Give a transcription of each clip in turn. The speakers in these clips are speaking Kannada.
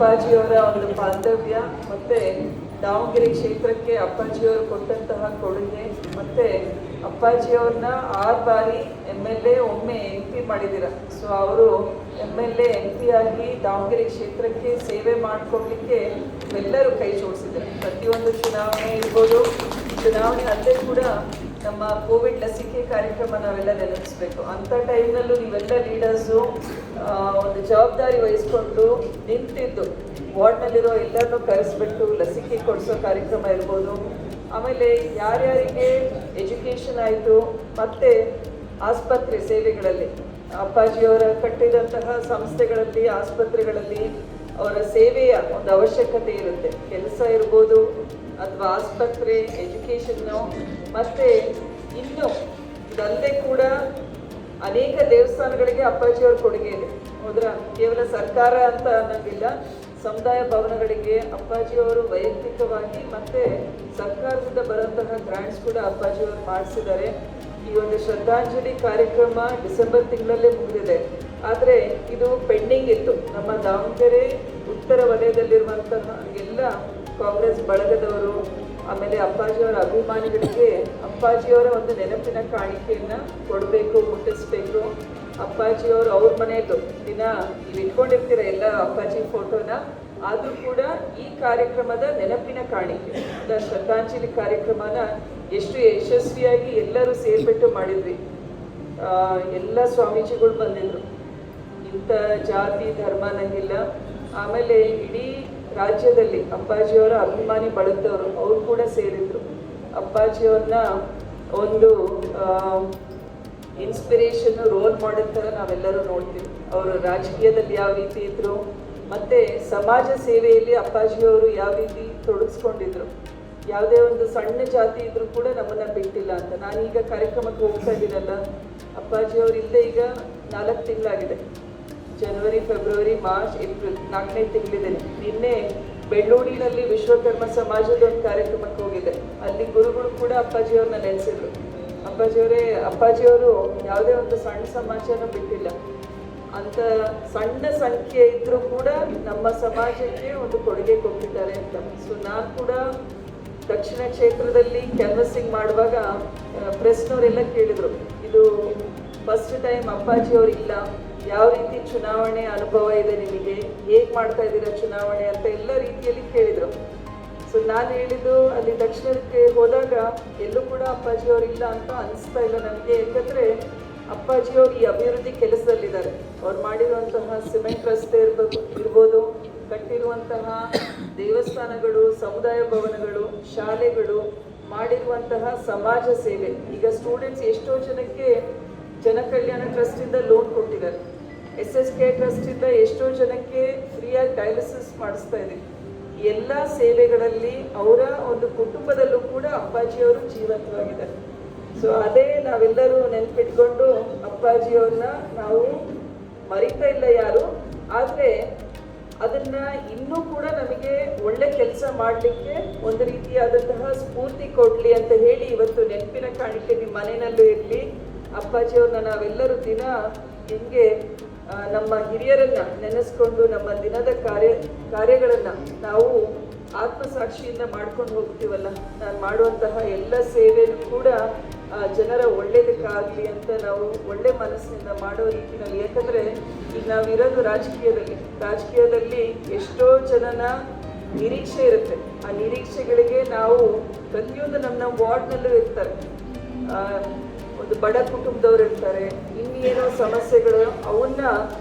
ಅಪ್ಪಾಜಿಯವರ ಒಂದು ಬಾಂಧವ್ಯ ಮತ್ತು ದಾವಣಗೆರೆ ಕ್ಷೇತ್ರಕ್ಕೆ ಅಪ್ಪಾಜಿಯವರು ಕೊಟ್ಟಂತಹ ಕೊಡುಗೆ ಮತ್ತು ಅಪ್ಪಾಜಿಯವ್ರನ್ನ 6 ಬಾರಿ MLA ಒಮ್ಮೆ MP ಮಾಡಿದ್ದೀರ. ಸೊ ಅವರು MLA MP ಆಗಿ ದಾವಣಗೆರೆ ಕ್ಷೇತ್ರಕ್ಕೆ ಸೇವೆ ಮಾಡಿಕೊಡ್ಲಿಕ್ಕೆ ಎಲ್ಲರೂ ಕೈ ಜೋಡಿಸಿದ್ದಾರೆ. ಪ್ರತಿಯೊಂದು ಚುನಾವಣೆ ಇರ್ಬೋದು, ಚುನಾವಣೆ ಅಲ್ಲೇ ಕೂಡ ನಮ್ಮ ಕೋವಿಡ್ ಲಸಿಕೆ ಕಾರ್ಯಕ್ರಮ ನಾವೆಲ್ಲ ನೆನಪಿಸ್ಬೇಕು. ಅಂಥ ಟೈಮ್ನಲ್ಲೂ ನೀವೆಲ್ಲ ಲೀಡರ್ಸು ಒಂದು ಜವಾಬ್ದಾರಿ ವಹಿಸ್ಕೊಂಡು ನಿಂತಿದ್ದು ವಾರ್ಡ್ನಲ್ಲಿರೋ ಎಲ್ಲರನ್ನೂ ಕರೆಸ್ಬಿಟ್ಟು ಲಸಿಕೆ ಕೊಡಿಸೋ ಕಾರ್ಯಕ್ರಮ ಇರ್ಬೋದು. ಆಮೇಲೆ ಯಾರ್ಯಾರಿಗೆ ಎಜುಕೇಷನ್ ಆಯಿತು ಮತ್ತು ಆಸ್ಪತ್ರೆ ಸೇವೆಗಳಲ್ಲಿ ಅಪ್ಪಾಜಿಯವರ ಕಟ್ಟಿದಂತಹ ಸಂಸ್ಥೆಗಳಲ್ಲಿ ಆಸ್ಪತ್ರೆಗಳಲ್ಲಿ ಅವರ ಸೇವೆಯ ಒಂದು ಅವಶ್ಯಕತೆ ಇರುತ್ತೆ. ಕೆಲಸ ಇರ್ಬೋದು ಅಥವಾ ಆಸ್ಪತ್ರೆ, ಎಜುಕೇಷನ್ನು ಮತ್ತು ಇನ್ನು ಇದಲ್ಲದೆ ಕೂಡ ಅನೇಕ ದೇವಸ್ಥಾನಗಳಿಗೆ ಅಪ್ಪಾಜಿಯವ್ರ ಕೊಡುಗೆ ಇದೆ. ಹೌದ್ರ? ಕೇವಲ ಸರ್ಕಾರ ಅಂತ ಅನ್ನೋಂಗಿಲ್ಲ, ಸಮುದಾಯ ಭವನಗಳಿಗೆ ಅಪ್ಪಾಜಿಯವರು ವೈಯಕ್ತಿಕವಾಗಿ ಮತ್ತು ಸರ್ಕಾರದಿಂದ ಬರುವಂತಹ ಗ್ರಾಂಟ್ಸ್ ಕೂಡ ಅಪ್ಪಾಜಿಯವರು ಮಾಡಿಸಿದ್ದಾರೆ. ಈ ಒಂದು ಶ್ರದ್ಧಾಂಜಲಿ ಕಾರ್ಯಕ್ರಮ ಡಿಸೆಂಬರ್ ತಿಂಗಳಲ್ಲೇ ಮುಗಿದಿದೆ. ಆದರೆ ಇದು ಪೆಂಡಿಂಗ್ ಇತ್ತು. ನಮ್ಮ ದಾವಣಗೆರೆ ಉತ್ತರ ವಲಯದಲ್ಲಿರುವಂತಹ ಎಲ್ಲ ಕಾಂಗ್ರೆಸ್ ಬಳಗದವರು ಆಮೇಲೆ ಅಪ್ಪಾಜಿಯವರ ಅಭಿಮಾನಿಗಳಿಗೆ ಅಪ್ಪಾಜಿಯವರ ಒಂದು ನೆನಪಿನ ಕಾಣಿಕೆಯನ್ನು ಕೊಡಬೇಕು, ಮುಟ್ಟಿಸ್ಬೇಕು. ಅಪ್ಪಾಜಿಯವರು ಅವ್ರ ಮನೆಯಲ್ಲೂ ದಿನ ನೀವು ಇಟ್ಕೊಂಡಿರ್ತೀರ ಎಲ್ಲ ಅಪ್ಪಾಜಿ ಫೋಟೋನ, ಆದರೂ ಕೂಡ ಈ ಕಾರ್ಯಕ್ರಮದ ನೆನಪಿನ ಕಾಣಿಕೆ ಶ್ರದ್ಧಾಂಜಲಿ ಕಾರ್ಯಕ್ರಮನ ಎಷ್ಟು ಯಶಸ್ವಿಯಾಗಿ ಎಲ್ಲರೂ ಸೇರ್ಬಿಟ್ಟು ಮಾಡಿದ್ವಿ. ಎಲ್ಲ ಸ್ವಾಮೀಜಿಗಳು ಬಂದಿದ್ರು. ಇಂಥ ಜಾತಿ ಧರ್ಮ ಅನ್ನಂಗಿಲ್ಲ. ಆಮೇಲೆ ಇಡೀ ರಾಜ್ಯದಲ್ಲಿ ಅಪ್ಪಾಜಿಯವರ ಅಭಿಮಾನಿ ಬಳಗದವರು ಅವರು ಕೂಡ ಸೇರಿದ್ರು. ಅಪ್ಪಾಜಿಯವ್ರನ್ನ ಒಂದು ಇನ್ಸ್ಪಿರೇಷನ್ನು, ರೋಲ್ ಮಾಡೆಲ್ ಥರ ನಾವೆಲ್ಲರೂ ನೋಡ್ತೀವಿ. ಅವರು ರಾಜಕೀಯದಲ್ಲಿ ಯಾವ ರೀತಿ ಇದ್ರು ಮತ್ತು ಸಮಾಜ ಸೇವೆಯಲ್ಲಿ ಅಪ್ಪಾಜಿಯವರು ಯಾವ ರೀತಿ ತೊಡಗಿಸ್ಕೊಂಡಿದ್ರು. ಯಾವುದೇ ಒಂದು ಸಣ್ಣ ಜಾತಿ ಇದ್ರೂ ಕೂಡ ನಮ್ಮನ್ನು ಬಿಟ್ಟಿಲ್ಲ ಅಂತ. ನಾನೀಗ ಕಾರ್ಯಕ್ರಮಕ್ಕೆ ಹೋಗ್ತಾ ಇದ್ದೀನಲ್ಲ, ಅಪ್ಪಾಜಿಯವರು ಇಲ್ಲದೆ ಈಗ 4 ತಿಂಗಳಾಗಿದೆ. ಜನವರಿ, ಫೆಬ್ರವರಿ, ಮಾರ್ಚ್, ಏಪ್ರಿಲ್ 4ನೇ ತಿಂಗಳಿದ್ದೇನೆ. ನಿನ್ನೆ ಬೆಳ್ಳೂಡಿನಲ್ಲಿ ವಿಶ್ವಕರ್ಮ ಸಮಾಜದ ಒಂದು ಕಾರ್ಯಕ್ರಮಕ್ಕೆ ಹೋಗಿದೆ. ಅಲ್ಲಿ ಗುರುಗಳು ಕೂಡ ಅಪ್ಪಾಜಿಯವ್ರನ್ನ ನೆನೆಸಿದ್ರು. ಅಪ್ಪಾಜಿಯವರು ಯಾವುದೇ ಒಂದು ಸಣ್ಣ ಸಮಾಜನೂ ಬಿಟ್ಟಿಲ್ಲ. ಅಂತ ಸಣ್ಣ ಸಂಖ್ಯೆ ಇದ್ರೂ ಕೂಡ ನಮ್ಮ ಸಮಾಜಕ್ಕೆ ಒಂದು ಕೊಡುಗೆ ಕೊಟ್ಟಿದ್ದಾರೆ ಅಂತ. ಸೊ ನಾನು ಕೂಡ ದಕ್ಷಿಣ ಕ್ಷೇತ್ರದಲ್ಲಿ ಕ್ಯಾನ್ವಸಿಂಗ್ ಮಾಡುವಾಗ ಪ್ರೆಸ್ನವರೆಲ್ಲ ಕೇಳಿದರು, ಇದು ಫಸ್ಟ್ ಟೈಮ್ ಅಪ್ಪಾಜಿಯವರು ಇಲ್ಲ, ಯಾವ ರೀತಿ ಚುನಾವಣೆ ಅನುಭವ ಇದೆ ನಿಮಗೆ, ಹೇಗೆ ಮಾಡ್ತಾ ಇದ್ದೀರಾ ಚುನಾವಣೆ ಅಂತ ಎಲ್ಲ ರೀತಿಯಲ್ಲಿ ಕೇಳಿದರು. ಸೊ ನಾನು ಹೇಳಿದ್ದು, ಅಲ್ಲಿ ದಕ್ಷಿಣಕ್ಕೆ ಹೋದಾಗ ಎಲ್ಲೂ ಕೂಡ ಅಪ್ಪಾಜಿಯವರು ಇಲ್ಲ ಅಂತ ಅನಿಸ್ತಾ ಇಲ್ಲ ನನಗೆ. ಯಾಕಂದರೆ ಅಪ್ಪಾಜಿಯವರು ಈ ಅಭಿವೃದ್ಧಿ ಕೆಲಸದಲ್ಲಿದ್ದಾರೆ. ಅವ್ರು ಮಾಡಿರುವಂತಹ ಸಿಮೆಂಟ್ ರಸ್ತೆ ಇರ್ಬೋದು, ಕಟ್ಟಿರುವಂತಹ ದೇವಸ್ಥಾನಗಳು, ಸಮುದಾಯ ಭವನಗಳು, ಶಾಲೆಗಳು, ಮಾಡಿರುವಂತಹ ಸಮಾಜ ಸೇವೆ. ಈಗ ಸ್ಟೂಡೆಂಟ್ಸ್ ಎಷ್ಟೋ ಜನಕ್ಕೆ ಜನಕಲ್ಯಾಣ ಟ್ರಸ್ಟಿಂದ ಲೋನ್ ಕೊಟ್ಟಿದ್ದಾರೆ. SSK ಟ್ರಸ್ಟಿಂದ ಎಷ್ಟೋ ಜನಕ್ಕೆ ಫ್ರೀಯಾಗಿ ಡಯಾಲಿಸಿಸ್ ಮಾಡಿಸ್ತಾ ಇದ್ದೀವಿ. ಎಲ್ಲ ಸೇವೆಗಳಲ್ಲಿ ಅವರ ಒಂದು ಕುಟುಂಬದಲ್ಲೂ ಕೂಡ ಅಪ್ಪಾಜಿಯವರು ಜೀವಂತವಾಗಿದ್ದಾರೆ. ಸೊ ಅದೇ ನಾವೆಲ್ಲರೂ ನೆನಪಿಟ್ಕೊಂಡು ಅಪ್ಪಾಜಿಯವ್ರನ್ನ ನಾವು ಮರಿತಾ ಇಲ್ಲ ಯಾರು, ಆದರೆ ಅದನ್ನು ಇನ್ನೂ ಕೂಡ ನಮಗೆ ಒಳ್ಳೆ ಕೆಲಸ ಮಾಡಲಿಕ್ಕೆ ಒಂದು ರೀತಿಯಾದಂತಹ ಸ್ಫೂರ್ತಿ ಕೊಡಲಿ ಅಂತ ಹೇಳಿ ಇವತ್ತು ನೆನಪಿನ ಕಾಣಿಕೆ ನಿಮ್ಮ ಮನೆಯಲ್ಲೂ ಇರಲಿ. ಅಪ್ಪಾಜಿಯವ್ರನ್ನ ನಾವೆಲ್ಲರೂ ದಿನ ಹಿಂಗೆ ನಮ್ಮ ಹಿರಿಯರನ್ನ ನೆನೆಸ್ಕೊಂಡು ನಮ್ಮ ದಿನದ ಕಾರ್ಯಗಳನ್ನು ನಾವು ಆತ್ಮಸಾಕ್ಷಿಯಿಂದ ಮಾಡ್ಕೊಂಡು ಹೋಗ್ತೀವಲ್ಲ. ನಾನು ಮಾಡುವಂತಹ ಎಲ್ಲ ಸೇವೆಯೂ ಕೂಡ ಜನರ ಒಳ್ಳೇದಕ್ಕಾಗಲಿ ಅಂತ ನಾವು ಒಳ್ಳೆ ಮನಸ್ಸಿನಿಂದ ಮಾಡೋ ರೀತಿಯಲ್ಲಿ. ಯಾಕಂದರೆ ಈಗ ನಾವಿರೋದು ರಾಜಕೀಯದಲ್ಲಿ ಎಷ್ಟೋ ಜನನ ನಿರೀಕ್ಷೆ ಇರುತ್ತೆ. ಆ ನಿರೀಕ್ಷೆಗಳಿಗೆ ನಾವು ಪ್ರತಿಯೊಂದು ನಮ್ಮ ವಾರ್ಡ್ನಲ್ಲೂ ಇರ್ತಾರೆ, ಒಂದು ಬಡ ಕುಟುಂಬದವ್ರು ಇರ್ತಾರೆ, ಇನ್ನೇನೋ ಸಮಸ್ಯೆಗಳು, ಅವನ್ನ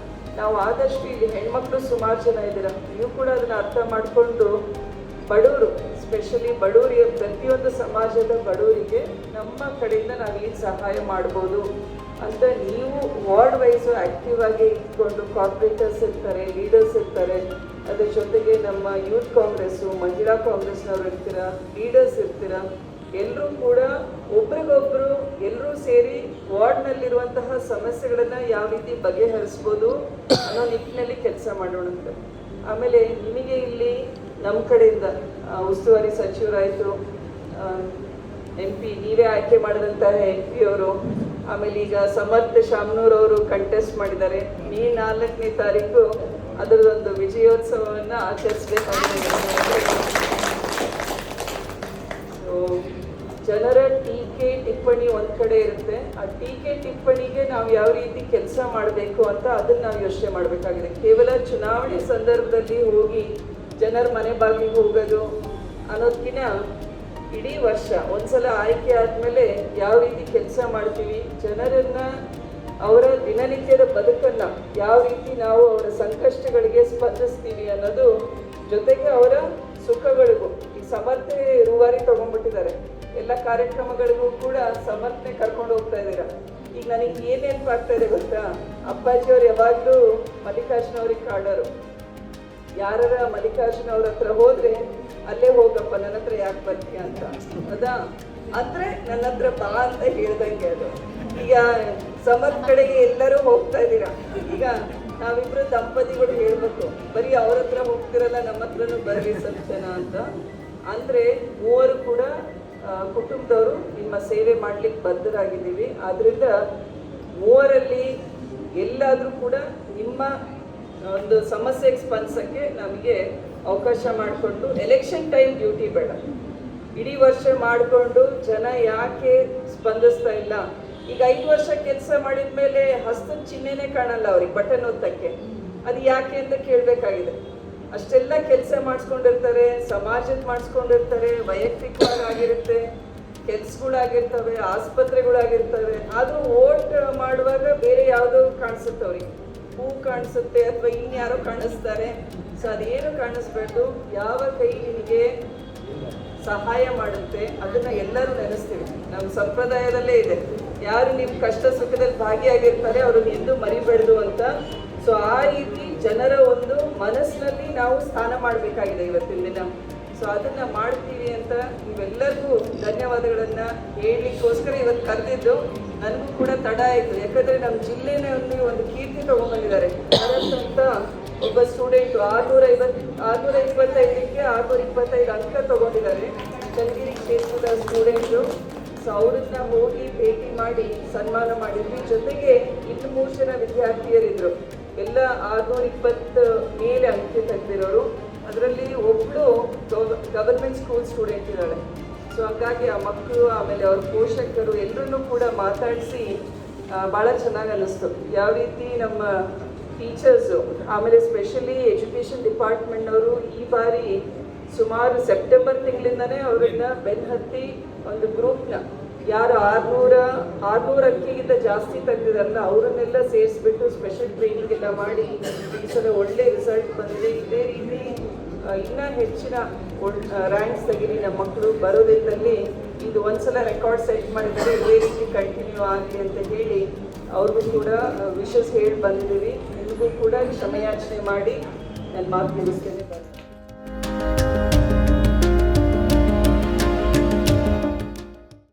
ನಾವು ಆದಷ್ಟು ಇಲ್ಲಿ ಹೆಣ್ಮಕ್ಳು ಸುಮಾರು ಜನ ಇದ್ದೀರ, ನೀವು ಕೂಡ ಅದನ್ನು ಅರ್ಥ ಮಾಡಿಕೊಂಡು ಬಡವರು, ಸ್ಪೆಷಲಿ ಬಡವರಿಗೆ, ಪ್ರತಿಯೊಂದು ಸಮಾಜದ ಬಡವರಿಗೆ ನಮ್ಮ ಕಡೆಯಿಂದ ನಾವು ಈ ಸಹಾಯ ಮಾಡ್ಬೋದು ಅಂತ ನೀವು ವಾರ್ಡ್ ವೈಸು ಆ್ಯಕ್ಟಿವ್ ಆಗಿ ಇಟ್ಕೊಂಡು, ಕಾರ್ಪೊರೇಟರ್ಸ್ ಇರ್ತಾರೆ, ಲೀಡರ್ಸ್ ಇರ್ತಾರೆ, ಅದ್ರ ಜೊತೆಗೆ ನಮ್ಮ ಯೂತ್ ಕಾಂಗ್ರೆಸ್ಸು, ಮಹಿಳಾ ಕಾಂಗ್ರೆಸ್ನವ್ರು ಇರ್ತೀರ, ಲೀಡರ್ಸ್ ಇರ್ತೀರ, ಎಲ್ಲರೂ ಕೂಡ ಒಬ್ರಿಗೊಬ್ಬರು ಎಲ್ಲರೂ ಸೇರಿ ವಾರ್ಡ್ನಲ್ಲಿರುವಂತಹ ಸಮಸ್ಯೆಗಳನ್ನು ಯಾವ ರೀತಿ ಬಗೆಹರಿಸ್ಬೋದು ಅನ್ನೋ ನಿಟ್ಟಿನಲ್ಲಿ ಕೆಲಸ ಮಾಡೋಣಂತ. ಆಮೇಲೆ ನಿಮಗೆ ಇಲ್ಲಿ ನಮ್ಮ ಕಡೆಯಿಂದ ಉಸ್ತುವಾರಿ ಸಚಿವರಾಯಿತು, MP ನೀವೇ ಆಯ್ಕೆ ಮಾಡಿದಂತಹ MP ಅವರು, ಆಮೇಲೆ ಈಗ ಸಮರ್ಥ ಶಾಮನೂರ್ ಅವರು ಕಂಟೆಸ್ಟ್ ಮಾಡಿದ್ದಾರೆ. May 4ನೇ ತಾರೀಕು ಅದರದೊಂದು ವಿಜಯೋತ್ಸವವನ್ನು ಆಚರಿಸಬೇಕಾಗಿದೆ. ಸೊ ಜನರ ಟೀಕೆ ಟಿಪ್ಪಣಿ ಒಂದು ಕಡೆ ಇರುತ್ತೆ. ಆ ಟೀಕೆ ಟಿಪ್ಪಣಿಗೆ ನಾವು ಯಾವ ರೀತಿ ಕೆಲಸ ಮಾಡಬೇಕು ಅಂತ ಅದನ್ನು ನಾವು ಯೋಚನೆ ಮಾಡಬೇಕಾಗಿದೆ. ಕೇವಲ ಚುನಾವಣೆ ಸಂದರ್ಭದಲ್ಲಿ ಹೋಗಿ ಜನರ ಮನೆ ಬಾಗಿಲಿಗೆ ಹೋಗೋದು ಅನ್ನೋದಕ್ಕಿಂತ ಇಡೀ ವರ್ಷ ಒಂದ್ಸಲ ಆಯ್ಕೆ ಆದಮೇಲೆ ಯಾವ ರೀತಿ ಕೆಲಸ ಮಾಡ್ತೀವಿ, ಜನರನ್ನು ಅವರ ದಿನನಿತ್ಯದ ಬದುಕನ್ನು ಯಾವ ರೀತಿ ನಾವು ಅವರ ಸಂಕಷ್ಟಗಳಿಗೆ ಸ್ಪಂದಿಸ್ತೀವಿ ಅನ್ನೋದು, ಜೊತೆಗೆ ಅವರ ಸುಖಗಳಿಗೂ. ಈ ಸಮರ್ಥೆ ರೂವಾರಿ ತಗೊಂಡ್ಬಿಟ್ಟಿದ್ದಾರೆ, ಎಲ್ಲ ಕಾರ್ಯಕ್ರಮಗಳಿಗೂ ಕೂಡ ಸಮರ್ಥನೆ ಕರ್ಕೊಂಡು ಹೋಗ್ತಾ ಇದ್ದೀರಾ. ಈಗ ನನಗೆ ಏನು ನೆನಪಾಗ್ತಾ ಇದೆ ಗೊತ್ತಾ, ಅಪ್ಪಾಜಿಯವ್ರು ಯಾವಾಗಲೂ ಮಲ್ಲಿಕಾರ್ಜುನ ಅವ್ರಿಗೆ ಕಾಡೋರು. ಯಾರ ಮಲ್ಲಿಕಾರ್ಜುನ ಅವ್ರ ಹತ್ರ ಹೋದ್ರೆ ಅಲ್ಲೇ ಹೋಗಪ್ಪ, ನನ್ನ ಹತ್ರ ಯಾಕೆ ಬರ್ತೀಯ ಅಂತ. ಅದಾ ಅಂದ್ರೆ ನನ್ನ ಹತ್ರ ಬಾ ಅಂತ ಹೇಳ್ದಂಗೆ ಅದು. ಈಗ ಸಮರ್ಥ ಕಡೆಗೆ ಎಲ್ಲರೂ ಹೋಗ್ತಾ ಇದ್ದೀರಾ. ಈಗ ನಾವಿಬ್ರು ದಂಪತಿಗಳು ಹೇಳ್ಬೇಕು, ಬರೀ ಅವ್ರ ಹತ್ರ ಹೋಗ್ತಿರಲ್ಲ, ನಮ್ಮ ಹತ್ರನೂ ಬರ್ರಿ ಸ್ವಲ್ಪ ಜನ ಅಂತ. ಅಂದ್ರೆ ಮೂವರು ಕೂಡ ಕುಟುಂಬದವರು ನಿಮ್ಮ ಸೇವೆ ಮಾಡ್ಲಿಕ್ಕೆ ಬದ್ಧರಾಗಿದ್ದೀವಿ. ಆದ್ರಿಂದ ಮೂವರಲ್ಲಿ ಎಲ್ಲಾದ್ರೂ ಕೂಡ ನಿಮ್ಮ ಒಂದು ಸಮಸ್ಯೆಗೆ ಸ್ಪಂದಿಸಕ್ಕೆ ನಮಗೆ ಅವಕಾಶ ಮಾಡಿಕೊಂಡು, ಎಲೆಕ್ಷನ್ ಟೈಮ್ ಡ್ಯೂಟಿ ಬೇಡ, ಇಡೀ ವರ್ಷ ಮಾಡಿಕೊಂಡು ಜನ ಯಾಕೆ ಸ್ಪಂದಿಸ್ತಾ ಇಲ್ಲ. ಈಗ 5 ವರ್ಷ ಕೆಲಸ ಮಾಡಿದ ಮೇಲೆ ಹಸ್ತದ ಚಿಹ್ನೆನೇ ಕಾಣಲ್ಲ ಅವ್ರಿಗೆ, ಬಟನ್ ಒತ್ತಕ್ಕೆ. ಅದು ಯಾಕೆ ಅಂತ ಕೇಳಬೇಕಾಗಿದೆ. ಅಷ್ಟೆಲ್ಲ ಕೆಲಸ ಮಾಡಿಸ್ಕೊಂಡಿರ್ತಾರೆ, ಸಮಾಜದ ಮಾಡಿಸ್ಕೊಂಡಿರ್ತಾರೆ, ವೈಯಕ್ತಿಕವಾಗಿರುತ್ತೆ, ಕೆಲ್ಸಗಳಾಗಿರ್ತವೆ, ಆಸ್ಪತ್ರೆಗಳಾಗಿರ್ತವೆ. ಅದು ವೋಟ್ ಮಾಡುವಾಗ ಬೇರೆ ಯಾವುದೋ ಕಾಣಿಸುತ್ತೆ ಅವ್ರಿಗೆ, ಹೂ ಕಾಣಿಸುತ್ತೆ ಅಥವಾ ಇನ್ಯಾರೋ ಕಾಣಿಸ್ತಾರೆ. ಸೊ ಅದೇನು ಕಾಣಿಸ್ಬೇಕು, ಯಾವ ಕೈ ನಿನಗೆ ಸಹಾಯ ಮಾಡುತ್ತೆ ಅದನ್ನ ಎಲ್ಲರೂ ನೆನೆಸ್ತೀವಿ. ನಮ್ಮ ಸಂಪ್ರದಾಯದಲ್ಲೇ ಇದೆ, ಯಾರು ನಿಮ್ಮ ಕಷ್ಟ ಸುಖದಲ್ಲಿ ಭಾಗಿಯಾಗಿರ್ತಾರೆ ಅವ್ರನ್ನ ಎಂದೂ ಮರಿಬೇಡ್ದು ಅಂತ. ಸೊ ಆ ರೀತಿ ಜನರ ಒಂದು ಮನಸ್ಸಿನಲ್ಲಿ ನಾವು ಸ್ಥಾನ ಮಾಡಬೇಕಾಗಿದೆ ಇವತ್ತಿನ ದಿನ. ಸೊ ಅದನ್ನ ಮಾಡ್ತೀವಿ ಅಂತ ನೀವೆಲ್ಲರಿಗೂ ಧನ್ಯವಾದಗಳನ್ನ ಹೇಳಲಿಕ್ಕೋಸ್ಕರ ಇವತ್ತು ಕರೆದಿದ್ದು. ನನಗೂ ಕೂಡ ತಡ ಆಯಿತು, ಯಾಕಂದರೆ ನಮ್ಮ ಜಿಲ್ಲೆನೇ ಒಂದು ಕೀರ್ತಿ ತೊಗೊಂಡ್ಬಂದಿದ್ದಾರೆ. ಭಾರತ್ ಅಂತ ಒಬ್ಬ ಸ್ಟೂಡೆಂಟು 625ಕ್ಕೆ 625 ಅಂಕ ತೊಗೊಂಡಿದ್ದಾರೆ, ಚನ್ನಗಿರಿ ಕ್ಷೇತ್ರದ ಸ್ಟೂಡೆಂಟು. ಸೊ ಅವ್ರನ್ನ ಹೋಗಿ ಭೇಟಿ ಮಾಡಿ ಸನ್ಮಾನ ಮಾಡಿದ್ವಿ. ಜೊತೆಗೆ ಇನ್ನು 3 ಜನ ವಿದ್ಯಾರ್ಥಿಯರಿದ್ರು, ಎಲ್ಲ 620 ಮೇಲೆ ಅಂಕ ತೆಗೆದಿರೋರು. ಅದರಲ್ಲಿ ಒಬ್ಬಳು ಗವರ್ಮೆಂಟ್ ಸ್ಕೂಲ್ ಸ್ಟೂಡೆಂಟ್ ಇದ್ದಾಳೆ. ಸೊ ಹಾಗಾಗಿ ಆ ಮಕ್ಕಳು ಆಮೇಲೆ ಅವ್ರ ಪೋಷಕರು ಎಲ್ಲರನ್ನೂ ಕೂಡ ಮಾತಾಡಿಸಿ ಭಾಳ ಚೆನ್ನಾಗಿ ಅನ್ನಿಸ್ತು. ಯಾವ ರೀತಿ ನಮ್ಮ ಟೀಚರ್ಸು ಆಮೇಲೆ ಸ್ಪೆಷಲಿ ಎಜುಕೇಷನ್ ಡಿಪಾರ್ಟ್ಮೆಂಟ್ನವರು ಈ ಬಾರಿ ಸುಮಾರು ಸೆಪ್ಟೆಂಬರ್ ತಿಂಗಳಿಂದನೇ ಅವರನ್ನ ಬೆನ್ನಹತ್ತಿ ಒಂದು ಗ್ರೂಪ್ನ ಯಾರು 600 ಅಂಕಿಗಿಂತ ಜಾಸ್ತಿ ತೆಗೆದಿದಾರಲ್ಲ ಅವರನ್ನೆಲ್ಲ ಸೇರಿಸ್ಬಿಟ್ಟು ಸ್ಪೆಷಲ್ ಟ್ರೈನಿಂಗ್ ಎಲ್ಲ ಮಾಡಿ ಈ ಸಲ ಒಳ್ಳೆ ರಿಸಲ್ಟ್ ಬಂದಿದೆ. ಇದೇ ರೀತಿ ಇನ್ನೂ ಹೆಚ್ಚಿನ ರ್ಯಾಂಕ್ಸ್ ತೆಗೀರಿ ನಮ್ಮ ಮಕ್ಕಳು ಬರೋದ್ರಲ್ಲಿ. ಇದು ಒಂದ್ಸಲ ರೆಕಾರ್ಡ್ ಸೆಟ್ ಮಾಡಿದರೆ ಇದೇ ರೀತಿ ಕಂಟಿನ್ಯೂ ಆಗಲಿ ಅಂತ ಹೇಳಿ ಅವ್ರಿಗೂ ಕೂಡ ವಿಶಸ್ ಹೇಳಿ ಬಂದಿದ್ದೀವಿ. ನಿಮಗೂ ಕೂಡ ಕ್ಷಮೆಯಾಚನೆ ಮಾಡಿ ನಾನು ಮಾತು ಮುಗಿಸ್ತೇನೆ.